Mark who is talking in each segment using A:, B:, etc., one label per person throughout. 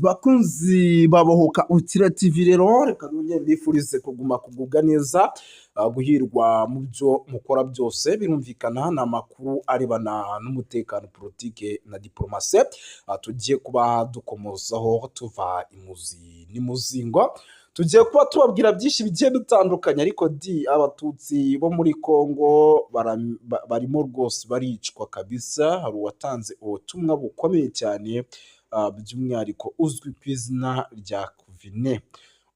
A: bakunzi babohoka ukira TV rero reka nongere mbifurize kuguma kugubwa neza guhirwa mu byo mukora byose birumvikana n'amakuru arebana n'umutekano politike na diplomasi tugiye kuba dukomozaho tuva imuzi n'imuzingo tugiye kuba tubabwira byinshi bigiye bitandukanye ariko abatutsi bo muri Kongo barimo rwose baricwa kabisa. Hari uwatanze ubutumwa bukomeye cyane by'umwihariko uzwi ku izina rya Kuvine.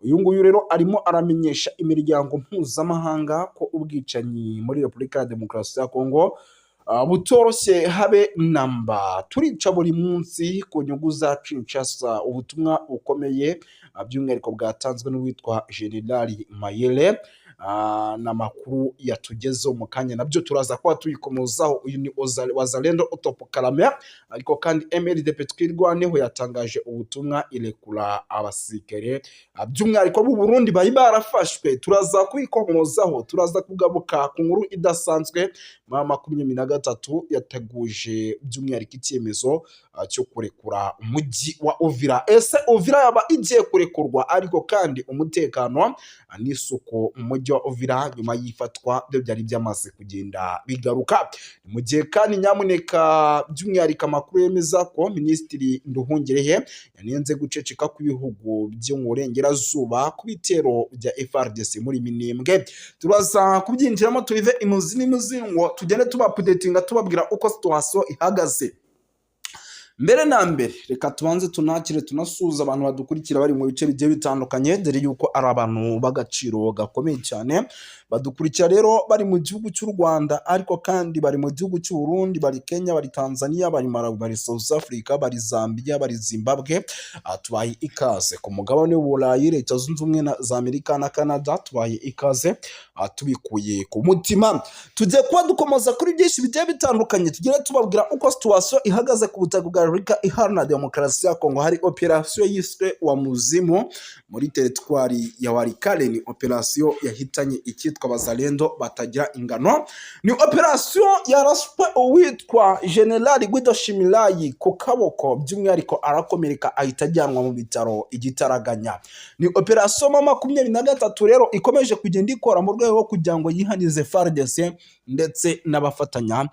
A: Uyu nguyu rero arimo aramenyesha imiryango mpuzamahanga ko ubwicanyi muri Repubulika ya Demokarasi ya Kongo butoroshye habe namba. Turica buri munsi ku nyungu za Kinshasa. Ubutumwa bukomeye by'umwihariko bwatanzwe n'uwitwa Generali Mayele n'amakuru yatugezeho mu kanya nabyo turaza kuba tuyikomozaho. Uyu ni Wazalendo Otopokalame ariko kandi MLDP twirwaneho yatangaje ubutumwa irekura abasirikare by'umwihariko b'u Burundi bari barafashwe. Turaza kubikomozaho, turaza kugabuka ku nkuru idasanzwe. Mama 23 yateguje by'umwihariko icyemezo cyo kurekura umujyi wa Uvira. Ese Uvira yaba igiye kurekurwa ariko kandi umutekano n'isuku umujyi wa Uvira nyuma yifatwa byo byari byamaze kugenda bigaruka. Mu gihe kandi nyamuneka by'umwihariko amakuru yemeza ko Minisitiri Nduhungirehe yanenze guceceka kw'ibihugu byo mu burengerazuba ku bitero bya FARDC muri Minembwe. Turaza kubyinjiramo tubive imuzi n'imizingo tugende tubapudetinga tubabwira uko situation ihagaze. Mbere na mbere reka tubanze tunakire tunasuza abantu badukurikira bari mu bice bigiye bitandukanye dore yuko ari abantu bagaciro gakomeye cyane badukurikira rero bari mu gihugu cy'u Rwanda ariko kandi bari mu gihugu cy'u Burundi, bari Kenya, bari Tanzania, bari Malawi, bari South Africa, bari Zambia, bari Zimbabwe. Tubaye ikaze ku mugabane w'Uburayi, Leta Zunze Ubumwe za Amerika na Canada. Tubaye ikaze tubikuye ku mutima. Tujye kuba dukomoza kuri byinshi bigiye bitandukanye tugire tubabwira uko situation ihagaze ku butaka bwa Repubulika Iharanira Demokarasi ya Kongo. Hari operation yiswe wa muzimu muri teritwari ya Walikale. Ni operation yahitanye icyitwa Wazalendo batagira ingano. Ni operation yaraswe uwitwa General Guido Shimilayi ku kaboko by'umwihariko arakomereka ahita ajyanwa mu bitaro igitaraganya. Ni operation mama 23 rero ikomeje kugenda ikora mu rwego rwo kugira ngo yihanize FARDC ndetse n'abafatanya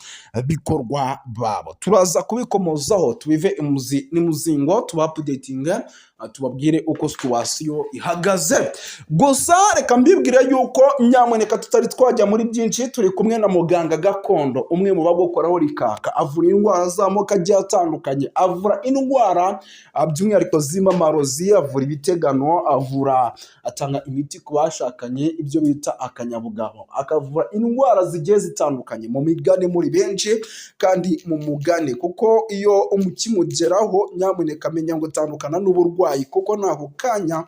A: bikorwa babo. Turaza kubikomozaho tubive imuzi n'imuzingo tubapudetinga tubabwire uko situation ihagaze. Gusa reka mbibwire yuko nyamuneka tutari twajya muri byinshi turi kumwe na muganga gakondo umwe mu bagokoraho rikaka avura indwara z'amoko agiye atandukanye, avura indwara by'umwihariko z'imamarozi, avura ibitegano, atanga imiti ku bashakanye ibyo bita akanyabugabo, akavura indwara zigiye zitandukanye mu migani muri benshi kandi mu mugane kuko iyo umukimugeraho nyamuneka menya ngo tandukana n'uburwayi kuko nako kanya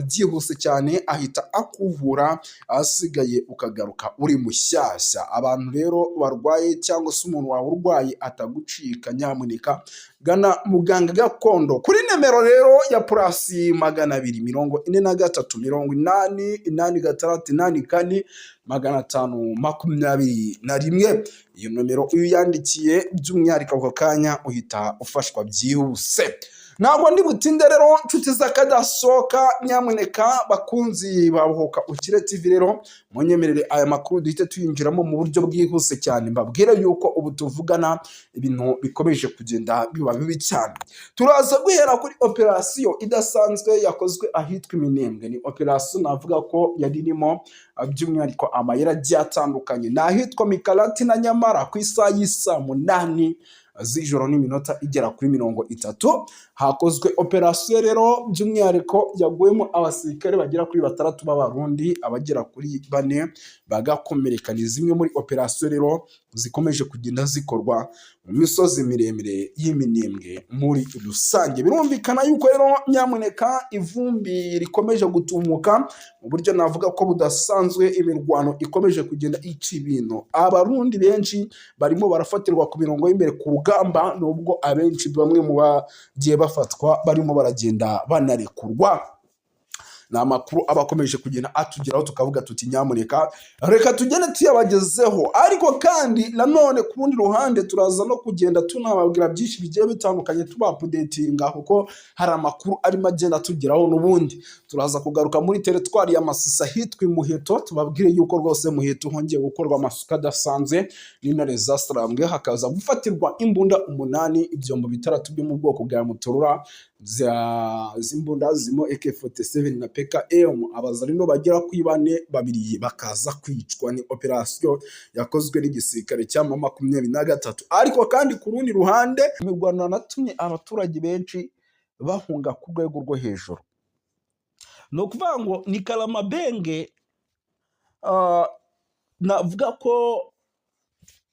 A: byihuse cyane ahita akuvura asigaye ukagaruka uri mushyashya. Abantu rero barwaye cyangwa se umuntu wawe urwaye atagucika nyamuneka gana muganga gakondo kuri nimero rero ya +243 888 524. Iyo nomero uyu yandikiye by'umwihariko ako kanya uhita ufashwa byihuse. Ntabwo ndi butinde rero nshuti zakadasoka nyamuneka bakunzi babohoka ukire TV rero munyemerere aya makuru duhite tuyinjiramo mu buryo bwihuse cyane mbabwira yuko ubu tuvugana ibintu bikomeje kugenda biba bibi cyane. Turaza guhera kuri operation idasanzwe yakozwe ahitwa Minembwe. Ni operation navuga ko yari irimo by'umwihariko amayira agiye atandukanye. Nahitwa Mikalati na Nyamara ku isaha y'isa 8 z'ijoro n'iminota igera kuri 30 hakozwe operation rero by'umwihariko yaguyemo abasirikare bagera kuri 6 b'Abarundi, abagera kuri 4 bagakomereka. Ni zimwe muri operation rero zikomeje kugenda zikorwa mu misozi miremire y'Iminembwe muri rusange. Birumvikana yuko rero nyamuneka ivumbi rikomeje gutumuka mu buryo navuga ko budasanzwe. Imirwano ikomeje kugenda ica ibintu, Abarundi benshi barimo barafatirwa ku mirongo y'imbere ku rugamba nubwo abenshi bamwe mu bagiye bafatwa barimo baragenda banarekurwa. ni amakuru aba akomeje kugenda atugeraho tukavuga tuti nyamuneka reka tugende tuyabagezeho. Ariko kandi nanone ku rundi ruhande turaza no kugenda tunababwira byinshi bigiye bitandukanye tubapudetinga, kuko hari amakuru arimo agenda atugeraho. N'ubundi turaza kugaruka muri teritwari ya Masisi hitwa Muheto, tubabwire yuko rwose Muheto hongeye gukorwa amasuka adasanzwe n'intare zasarambwe, hakaza gufatirwa imbunda 8, ibyombo 6 byo mu bwoko bwa Mutorura z'imbunda zimo AK47 na PKM. Abazarino bagera kuri 4, babiri bakaza kwicwa. Ni operation yakozwe n'igisirikare cya M23. Ariko kandi ku rundi ruhande imirwano natumye abaturage benshi bahunga ku rwego rwo hejuru. No kuvuga ngo ni Kalamabenge, navuga ko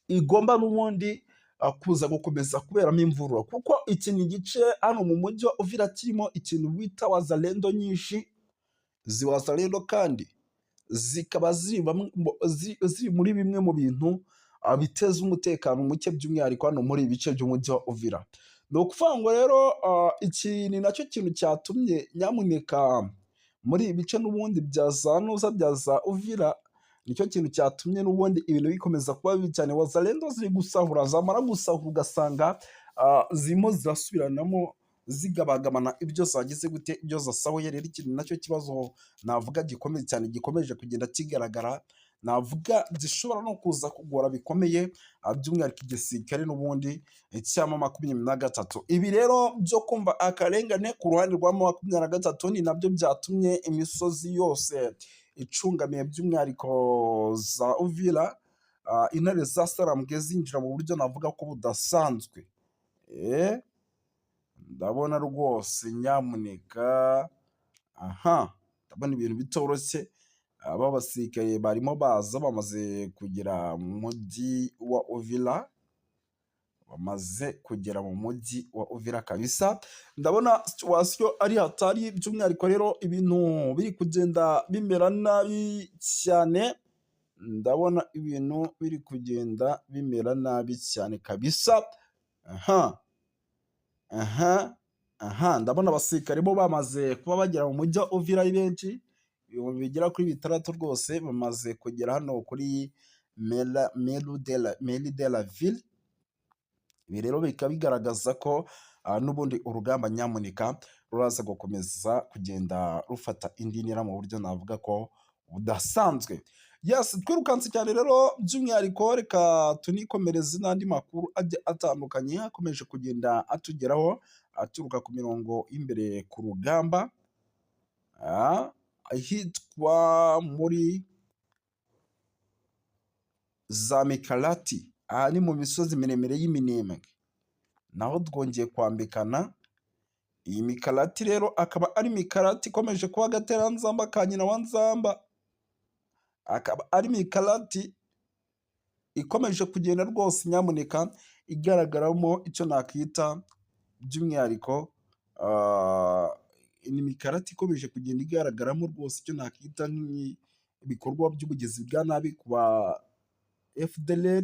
A: igomba n'ubundi kuza gukomeza kuberamo imvururu, kuko iki ni igice hano mu mujyi wa Uvira kirimo ikintu bita wazalendo nyinshi. Wazalendo kandi zikaba ziri muri bimwe mu bintu biteza umutekano muke, by'umwihariko hano muri ibice by'umujyi wa Uvira. Ni ukuvuga ngo rero iki ni nacyo kintu cyatumye nyamuneka muri ibice n'ubundi bya za Uvira, nicyo kintu cyatumye n'ubundi ibintu bikomeza kuba bibi cyane. Wazalendo ziri gusahura, zamara gusahura ugasanga zirimo zirasubiranamo zigabagabana ibyo zagize gute, ibyo zasahuye. Rero ikintu nacyo kibazo navuga gikomeye cyane gikomeje kugenda kigaragara, navuga gishobora no kuza kugora bikomeye by'umwihariko igisirikare n'ubundi cya M23. Ibi rero byo kumva akarengane ku ruhande rwa M23 ni nabyo byatumye imisozi yose icungamiye by'umwihariko za Uvira, intare zasarambwe zinjira mu buryo navuga ko budasanzwe. Ndabona rwose nyamuneka, ndabona ibintu bitoroshye. Aba basirikare barimo baza bamaze kugera mu mujyi wa Uvira, bamaze kugera mu mujyi wa Uvira kabisa. Ndabona situation ari hatari, by'umwihariko rero ibintu biri kugenda bimera nabi cyane. Ndabona ibintu biri kugenda bimera nabi cyane kabisa. Ndabona abasirikare bo bamaze kuba bagera mu mujyi wa Uvira ari benshi, ibihumbi bigera kuri 6 rwose bamaze kugera hano kuri Mairie de la Ville. Ibi rero bikaba bigaragaza ko n'ubundi urugamba nyamuneka ruraza gukomeza kugenda rufata indi ntera mu buryo navuga ko budasanzwe. Yes, twirukanse cyane rero, by'umwihariko reka tunikomereze n'andi makuru atandukanye akomeje kugenda atugeraho aturuka ku mirongo imbere ku rugamba, ahitwa muri za Mikarati. Aha ni mu misozi miremire y'Iminembwe, naho twongeye kwambikana. Iyi Mikarati rero akaba ari Mikarati ikomeje kuba agateranzamba ka nyina wa nzamba, akaba ari Mikarati ikomeje kugenda rwose nyamuneka igaragaramo icyo nakita by'umwihariko, ni Mikarati ikomeje kugenda igaragaramo rwose icyo nakita nk'ibikorwa by'ubugizi bwa nabi ku ba FDLR,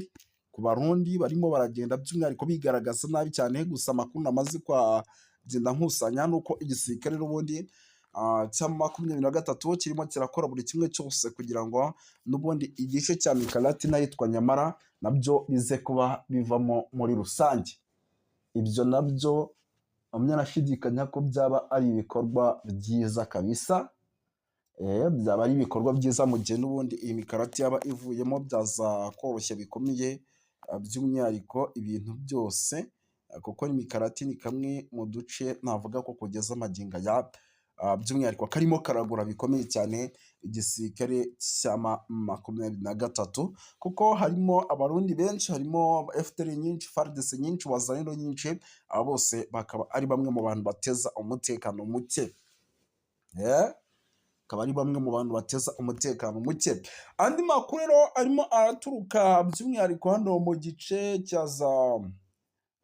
A: ku Barundi barimo baragenda by'umwihariko bigaragaza nabi cyane. Gusa amakuru namaze kugenda nkusanya nuko igisirikare n'ubundi cya M23 kirimo kirakora buri kimwe cyose kugira ngo n'ubundi igice cya Mikarati n'ahitwa Nyamara nabyo bize kuba bivamo muri rusange. Ibyo nabyo nashidikanya ko byaba ari ibikorwa byiza kabisa. Byaba ari ibikorwa byiza mu gihe n'ubundi iyi Mikarati yaba ivuyemo, byaza koroshya bikomeye by'umwihariko ibintu byose, kuko Mikarati ni kamwe mu duce navuga ko kugeza amagingo aya by'umwihariko karimo karagura bikomeye cyane igisirikare cya M23, kuko harimo Abarundi benshi, harimo FDL nyinshi, FARDC nyinshi, wazalendo nyinshi. Aba bose bakaba ari bamwe mu bantu bateza umutekano muke. Akaba ari bamwe mu bantu bateza umutekano muke. Andi makuru rero arimo araturuka by'umwihariko hano mu gice cya za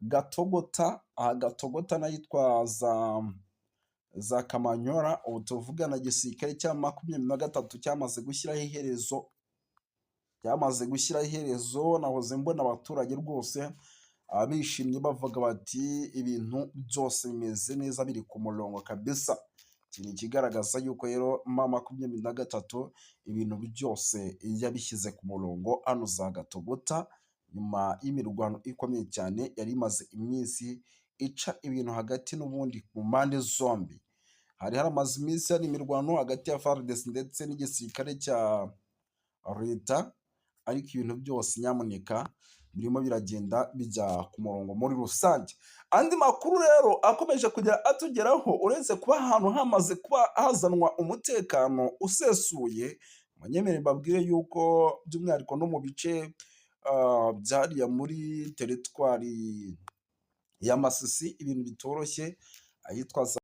A: Gatogota. Gatogota n'ahitwa za Kamanyora. Ubu tuvugana igisirikare cya M23 cyamaze gushyiraho iherezo. Nahoze mbona abaturage rwose bishimye bavuga bati ibintu byose bimeze neza, biri ku murongo kabisa. iki ni ikigaragaza yuko rero M23 ibintu byose yabishyize ku murongo hano za Gatogota, nyuma y'imirwano ikomeye cyane yari imaze iminsi ica ibintu hagati n'ubundi mu mpande zombi. Hari haramaze iminsi hari imirwano hagati ya FARDC ndetse n'igisirikare cya leta, ariko ibintu byose nyamuneka birimo biragenda bijya ku murongo muri rusange. Andi makuru rero akomeje kujya atugeraho, uretse kuba ahantu hamaze kuba hazanwa umutekano usesuye, munyemerere mbabwire yuko by'umwihariko no mu bice byariya muri teritwari ya Masisi ibintu bitoroshye, ahitwa